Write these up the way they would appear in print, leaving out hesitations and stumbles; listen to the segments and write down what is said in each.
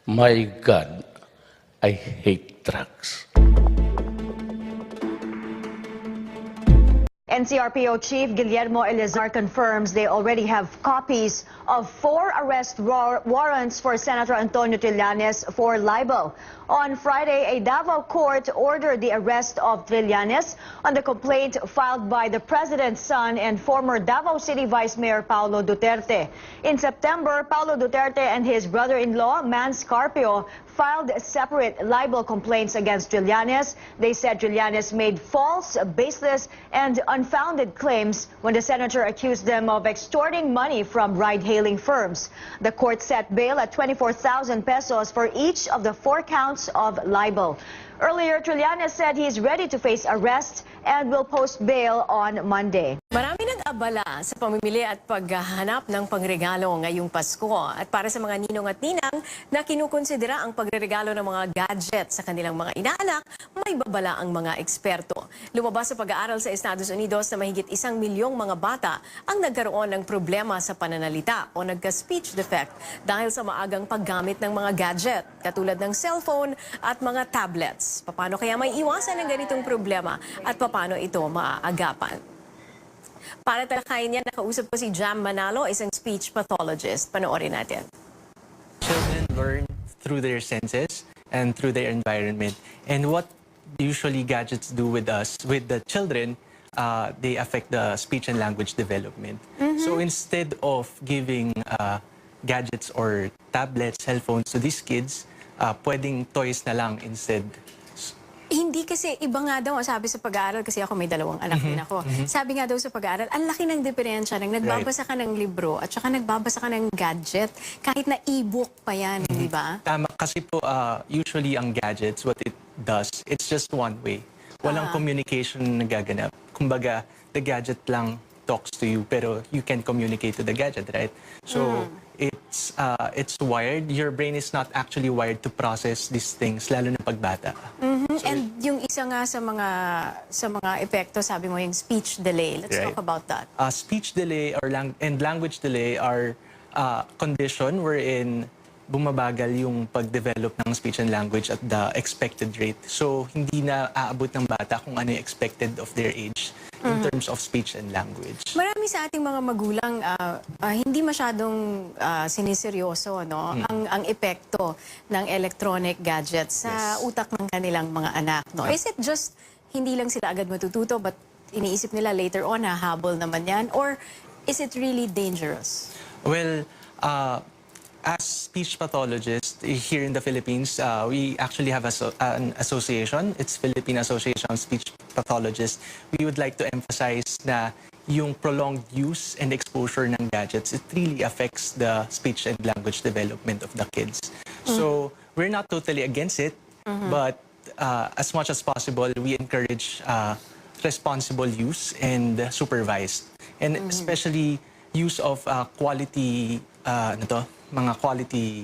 My God, I hate drugs. NCRPO Chief Guillermo Elizar confirms they already have copies of 4 arrest warrants for Senator Antonio Trillanes for libel. On Friday, a Davao court ordered the arrest of Trillanes on the complaint filed by the president's son and former Davao City Vice Mayor Paulo Duterte. In September, Paulo Duterte and his brother-in-law, Mans Carpio, filed separate libel complaints against Trillanes. They said Trillanes made false, baseless, and unfounded claims when the senator accused them of extorting money from ride-hailing firms. The court set bail at 24,000 pesos for each of the 4 counts of libel. Earlier, Trillanes said he's ready to face arrest and will post bail on Monday. Marami nag-abala sa pamimili at paghahanap ng pangregalo ngayong Pasko. At para sa mga ninong at ninang na kinukonsidera ang pagregalo ng mga gadget sa kanilang mga inaanak, may babala ang mga eksperto. Lumabas sa pag-aaral sa Estados Unidos na mahigit 1 milyong mga bata ang nagkaroon ng problema sa pananalita o nagka-speech defect dahil sa maagang paggamit ng mga gadget, katulad ng cellphone at mga tablets. Paano kaya may iwasan ng ganitong problema at paano ito maaagapan? Para talakayin yan, nakausap ko si Jam Manalo, isang speech pathologist. Panoorin natin. Children learn through their senses and through their environment. And what usually gadgets do with us, with the children, they affect the speech and language development. So instead of giving gadgets or tablets, cell phones to these kids, pwedeng toys na lang instead. Hindi kasi, iba nga daw, sabi sa pag-aaral, kasi ako may 2 anak din ako. Sabi nga daw sa pag-aaral, ang laki ng diferensya ng nagbabasa ka ng libro at saka nagbabasa ka ng gadget, kahit na e-book pa yan, di ba? Tama, kasi po usually ang gadgets, what it does, it's just one way. Walang communication na nagaganap. Kumbaga, the gadget lang talks to you, pero you can communicate to the gadget, right? So, it's wired. Your brain is not actually wired to process these things, lalo na pagbata. So, and yung isa nga sa mga epekto, sabi mo yung speech delay. Let's talk about that. Speech delay and language delay are condition wherein bumabagal yung pag-develop ng speech and language at the expected rate. So, hindi na aabot ng bata kung ano yung expected of their age in terms of speech and language. Marami sa ating mga magulang hindi masyadong siniseryoso, no? Ang epekto ng electronic gadgets sa utak ng kanilang mga anak, no? Is it just hindi lang sila agad matututo but iniisip nila later on hahabol naman yan, or is it really dangerous? Well, as speech pathologists here in the Philippines, we actually have an association. It's Philippine Association of Speech Pathologists. We would like to emphasize na yung prolonged use and exposure ng gadgets, it really affects the speech and language development of the kids. So we're not totally against it, but as much as possible, we encourage responsible use and supervised. And especially use of quality mga quality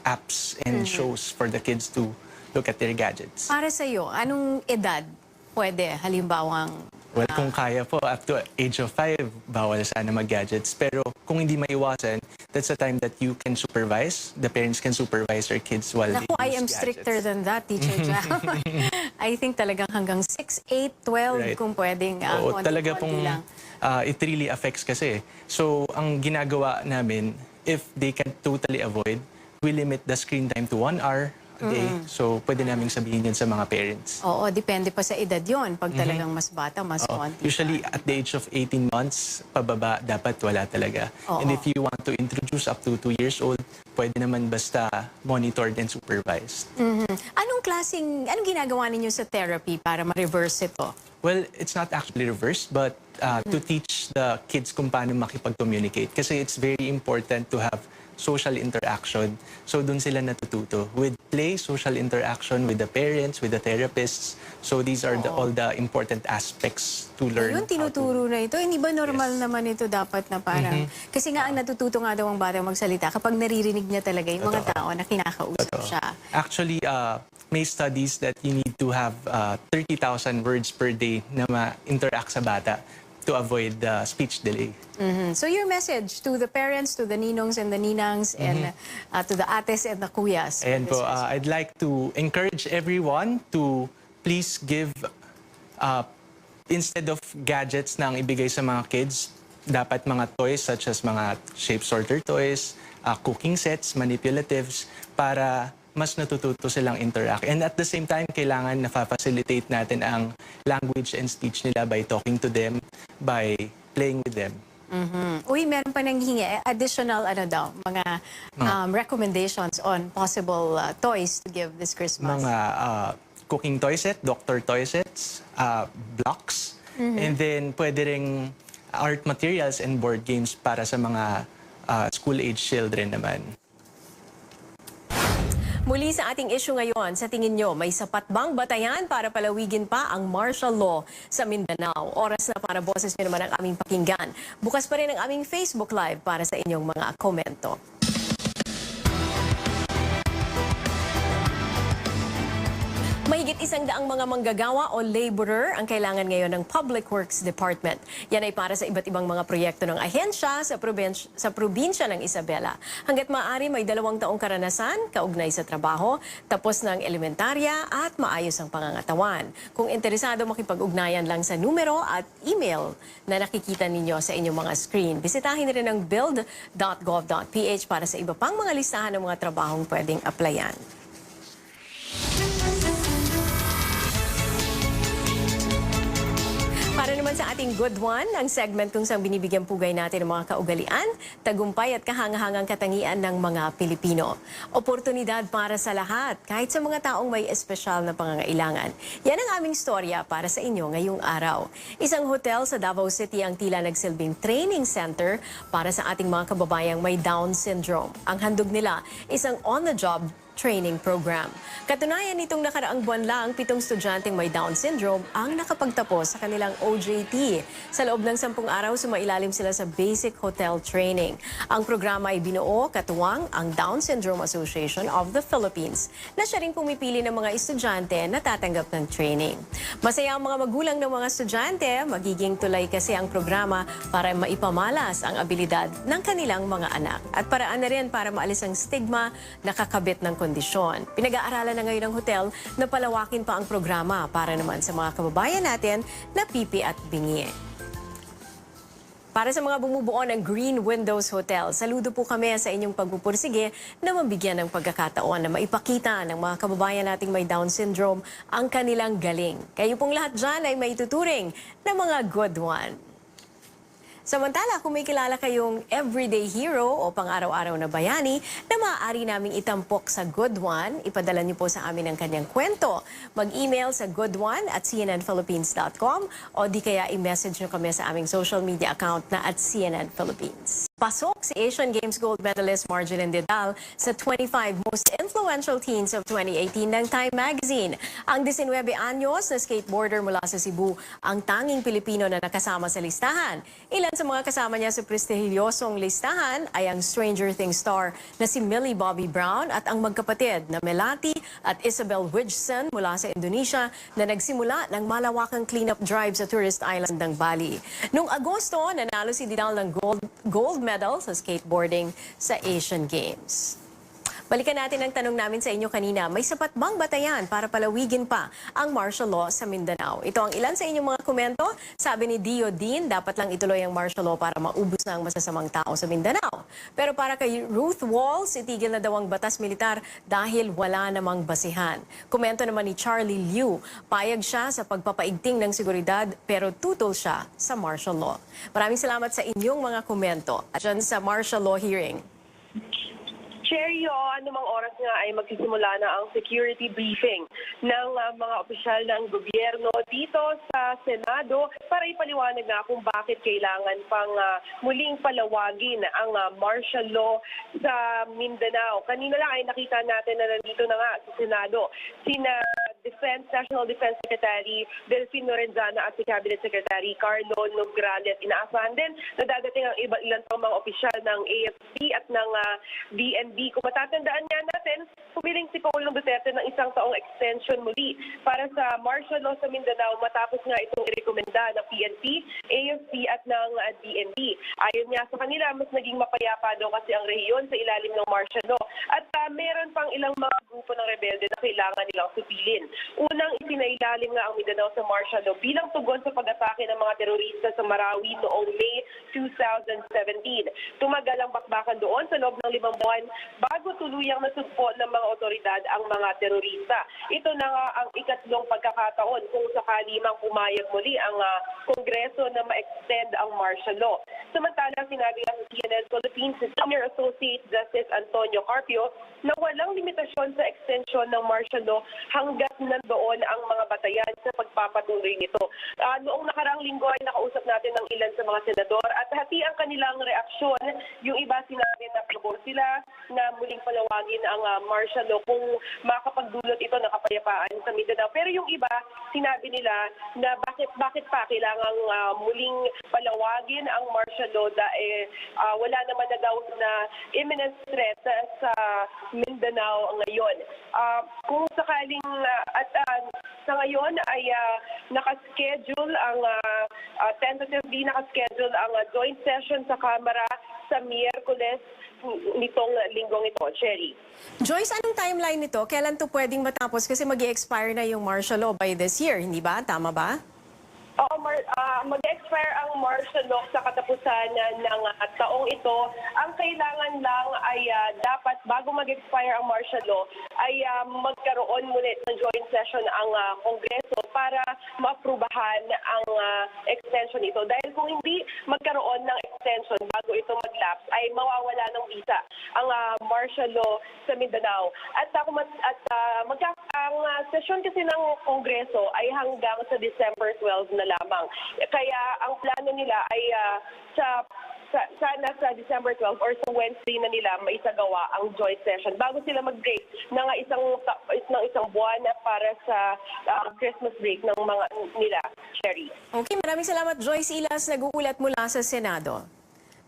apps and shows for the kids to look at their gadgets. Para sa iyo, anong edad pwede halimbawang Well, kung kaya po, up to age of 5, bawal sana mag-gadgets. Pero kung hindi maiwasan, that's the time that you can supervise, the parents can supervise their kids while they use I am gadgets. stricter than that, Teacher Jam. I think talagang hanggang 6, 8, 12 kung pwedeng talaga konti-konti pong lang. it really affects kasi. So, ang ginagawa namin, if they can totally avoid, we limit the screen time to 1 hour a day. So, pwede namin sabihin yan sa mga parents. Oo, depende pa sa edad yon. Pag talagang mas bata, mas konti. Usually, at the age of 18 months, pababa, dapat wala talaga. And if you want to introduce up to 2 years old, pwede naman basta monitored and supervised. Anong ginagawa ninyo sa therapy para ma-reverse ito? Well, it's not actually reversed, but to teach the kids kung paano makipag-communicate. Kasi it's very important to have social interaction. So, dun sila natututo. With play, social interaction with the parents, with the therapists. So, these are all the important aspects to learn. Ayun, tinuturo na ito. Hindi ba normal naman ito dapat na parang... Kasi nga, ang natututo nga daw ang bata magsalita kapag naririnig niya talaga yung mga tao na kinakausap siya. Actually, may studies that you need to have 30,000 words per day na ma-interact sa bata to avoid speech delay. So your message to the parents, to the ninongs and the ninangs, and to the ates and the kuyas. And po, I'd like to encourage everyone to please give, instead of gadgets na ang ibigay sa mga kids, dapat mga toys such as mga shape sorter toys, cooking sets, manipulatives, para mas natututo silang interact. And at the same time, kailangan na-facilitate natin ang language and speech nila by talking to them, by playing with them. Uy, meron pa nanghihingi. Additional, mga recommendations on possible toys to give this Christmas. Mga cooking toy set, doctor toy sets, blocks, and then pwede ring art materials and board games para sa mga school-age children naman. Muli sa ating issue ngayon, sa tingin nyo, may sapat bang batayan para palawigin pa ang martial law sa Mindanao? Oras na para boses nyo naman ang aming pakinggan. Bukas pa rin ang aming Facebook Live para sa inyong mga komento. Mahigit 100 mga manggagawa o laborer ang kailangan ngayon ng Public Works Department. Yan ay para sa iba't ibang mga proyekto ng ahensya sa probinsya ng Isabela. Hanggat maaari may 2 taong karanasan, kaugnay sa trabaho, tapos ng elementarya at maayos ang pangangatawan. Kung interesado, makipag-ugnayan lang sa numero at email na nakikita ninyo sa inyong mga screen. Bisitahin rin ang build.gov.ph para sa iba pang mga listahan ng mga trabahong pwedeng applyan. Para naman sa ating Good One, ang segment kung saan binibigyan pugay natin ng mga kaugalian, tagumpay at kahangahangang katangian ng mga Pilipino. Oportunidad para sa lahat, kahit sa mga taong may espesyal na pangangailangan. Yan ang aming storya para sa inyo ngayong araw. Isang hotel sa Davao City ang tila nagsilbing training center para sa ating mga kababayang may Down syndrome. Ang handog nila, isang on-the-job training program. Katunayan nitong nakaraang buwan lang, 7 estudyanteng may Down syndrome ang nakapagtapos sa kanilang OJT. Sa loob ng 10 araw, sumailalim sila sa basic hotel training. Ang programa ay binuo katuwang ang Down Syndrome Association of the Philippines, na siya rin pumipili ng mga estudyante na tatanggap ng training. Masaya ang mga magulang ng mga estudyante, magiging tulay kasi ang programa para maipamalas ang abilidad ng kanilang mga anak. At paraan na rin para maalis ang stigma na kakabit ng kondisyon. Pinag-aaralan na ngayon ng hotel na palawakin pa ang programa para naman sa mga kababayan natin na pipi at bingi. Para sa mga bumubuo ng Green Windows Hotel, saludo po kami sa inyong pagpupursige na mabigyan ng pagkakataon na maipakita ng mga kababayan nating may Down syndrome ang kanilang galing. Kayo pong lahat dyan ay maituturing na mga good one. Samantala, kung may kilala kayong everyday hero o pang-araw-araw na bayani na maaari naming itampok sa Good One, ipadala niyo po sa amin ang kanyang kwento. Mag-email sa goodone@cnnphilippines.com o di kaya i-message niyo kami sa aming social media account na @CNN Philippines. Pasok si Asian Games gold medalist Marjeline Didal sa 25 most influential teens of 2018 ng Time Magazine. Ang 19 anyos na skateboarder mula sa Cebu ang tanging Pilipino na nakasama sa listahan. Ilan sa mga kasama niya sa prestigyosong listahan ay ang Stranger Things star na si Millie Bobby Brown at ang magkapatid na Melati at Isabel Widgeson mula sa Indonesia na nagsimula ng malawakang cleanup drive sa tourist island ng Bali. Noong Agosto, nanalo si Didal ng gold medal sa skateboarding sa Asian Games. Balikan natin ang tanong namin sa inyo kanina, may sapat bang batayan para palawigin pa ang martial law sa Mindanao? Ito ang ilan sa inyong mga komento. Sabi ni Dio Dean, dapat lang ituloy ang martial law para maubos na ang masasamang tao sa Mindanao. Pero para kay Ruth Walls, itigil na daw ang batas militar dahil wala namang basihan. Komento naman ni Charlie Liu, payag siya sa pagpapaigting ng seguridad pero tutol siya sa martial law. Maraming salamat sa inyong mga komento at dyan sa martial law hearing. Cheryo, anumang oras nga ay magsisimula na ang security briefing ng mga opisyal ng gobyerno dito sa Senado para ipaliwanag nga kung bakit kailangan pang muling palawagin ang martial law sa Mindanao. Kanina lang ay nakita natin na nandito na nga sa Senado sina National Defense Secretary Delfino Renzana at si Cabinet Secretary Carlo Nograles. Inaasahan din na dadating ang ilang pang mga opisyal ng AFP at ng DND. Kung matatandaan nga natin, pumiling si Pangulong Duterte ng isang taong extension muli para sa martial law sa Mindanao matapos nga itong irekomenda ng PNP, AFP at ng DND. Ayon nga sa kanila, mas naging mapayapa daw kasi ang rehiyon sa ilalim ng martial law. At meron pang ilang mga grupo ng rebelde na kailangan nilang supilin. Unang isinailalim nga ang Mindanao sa martial law bilang tugon sa pag-atake ng mga terorista sa Marawi noong May 2017. Tumagal ang bakbakan doon sa loob ng 5 buwan bago tuluyang nasugpo ng mga otoridad ang mga terorista. Ito na nga ang ikatlong pagkakataon kung sakali mang pumayag muli ang Kongreso na ma-extend ang martial law. Samantala, sinabi nga sa CNN Philippines si Senior Associate Justice Antonio Carpio na walang limitasyon sa extension ng martial law hanggat nandoon ang mga batayan sa pagpapatuloy nito. Noong nakarang linggo ay nakausap natin ng ilan sa mga senador at hati ang kanilang reaksyon. Yung iba sinabi na pabor sila na muling palawagin ang martial law kung makapagdulot ito ng kapayapaan sa Mindanao. Pero yung iba, sinabi nila na bakit pa kailangang muling palawagin ang martial law dahil wala naman na daw na imminent threat sa Mindanao ngayon. Kung sakaling sa ngayon ay nakaschedule ang tentatively nakaschedule ang joint session sa Kamara sa Miyerkules nitong linggong ito, Cherry. Joyce, anong timeline nito? Kailan to pwedeng matapos? Kasi mag-i-expire na yung martial law by this year, hindi ba? Tama ba? Oo, mag-expire ang martial law sa katapusan ng taong ito. Ang kailangan lang ay dapat bago mag-expire ang martial law ay magkaroon muli ng joint session ang Kongreso para maaprubahan ang extension ito. Dahil kung hindi magkaroon ng extension bago ito mag-lapse ay mawawala ng visa ang martial law sa Mindanao. At ang session kasi ng Kongreso ay hanggang sa December 12 na lamang. Kaya ang plano nila ay sana sa December 12 or sa Wednesday na nila maisagawa ang joint session bago sila mag-break ng isang buwan para sa Christmas break ng mga nila, Sherry. Okay, maraming salamat Joyce Ilas, nag-uulat mula sa Senado.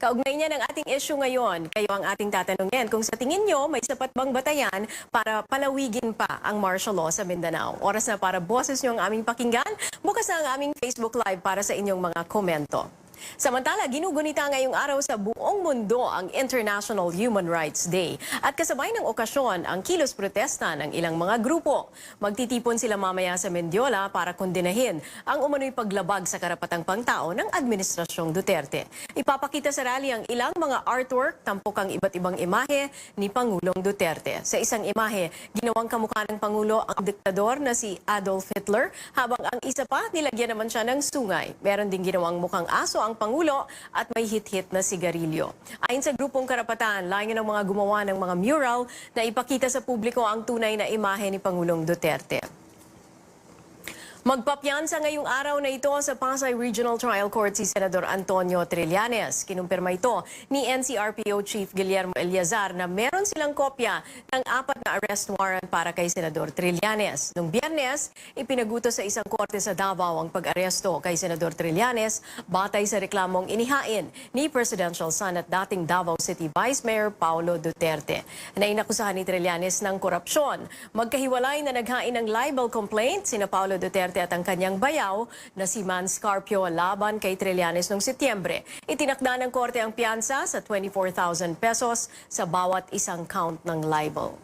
Kaugnay niya ng ating issue ngayon, kayo ang ating tatanungin kung sa tingin nyo may sapat bang batayan para palawigin pa ang martial law sa Mindanao. Oras na para boses nyo ang aming pakinggan. Bukas na ang aming Facebook Live para sa inyong mga komento. Samantala, ginugunita ngayong araw sa buong mundo ang International Human Rights Day. At kasabay ng okasyon ang kilos protesta ng ilang mga grupo. Magtitipon sila mamaya sa Mendiola para kondenahin ang umano'y paglabag sa karapatang pangtao ng Administrasyong Duterte. Ipapakita sa rally ang ilang mga artwork, tampok ang iba't ibang imahe ni Pangulong Duterte. Sa isang imahe, ginawang kamukha ng Pangulo ang diktador na si Adolf Hitler, habang ang isa pa nilagyan naman siya ng sungay. Meron ding ginawang mukhang aso ang Pangulo at may hit-hit na sigarilyo. Ayon sa grupong karapatan, layunin ng mga gumawa ng mga mural na ipakita sa publiko ang tunay na imahe ni Pangulong Duterte. Magpapiansa ngayong araw na ito sa Pasay Regional Trial Court si Senador Antonio Trillanes. Kinumpirma ito ni NCRPO Chief Guillermo Eleazar na meron silang kopya ng 4 na arrest warrant para kay Senador Trillanes. Noong Biyernes, ipinagutos sa isang korte sa Davao ang pag-aresto kay Senador Trillanes batay sa reklamong inihain ni Presidential Son at dating Davao City Vice Mayor Paulo Duterte. Inakusahan ni Trillanes ng korupsyon. Magkahiwalay na naghain ng libel complaint sina Paulo Duterte at ang kanyang bayaw na si Man Scarpio laban kay Trillanes noong Setyembre. Itinakda ng korte ang piyansa sa 24,000 pesos sa bawat isang count ng libel.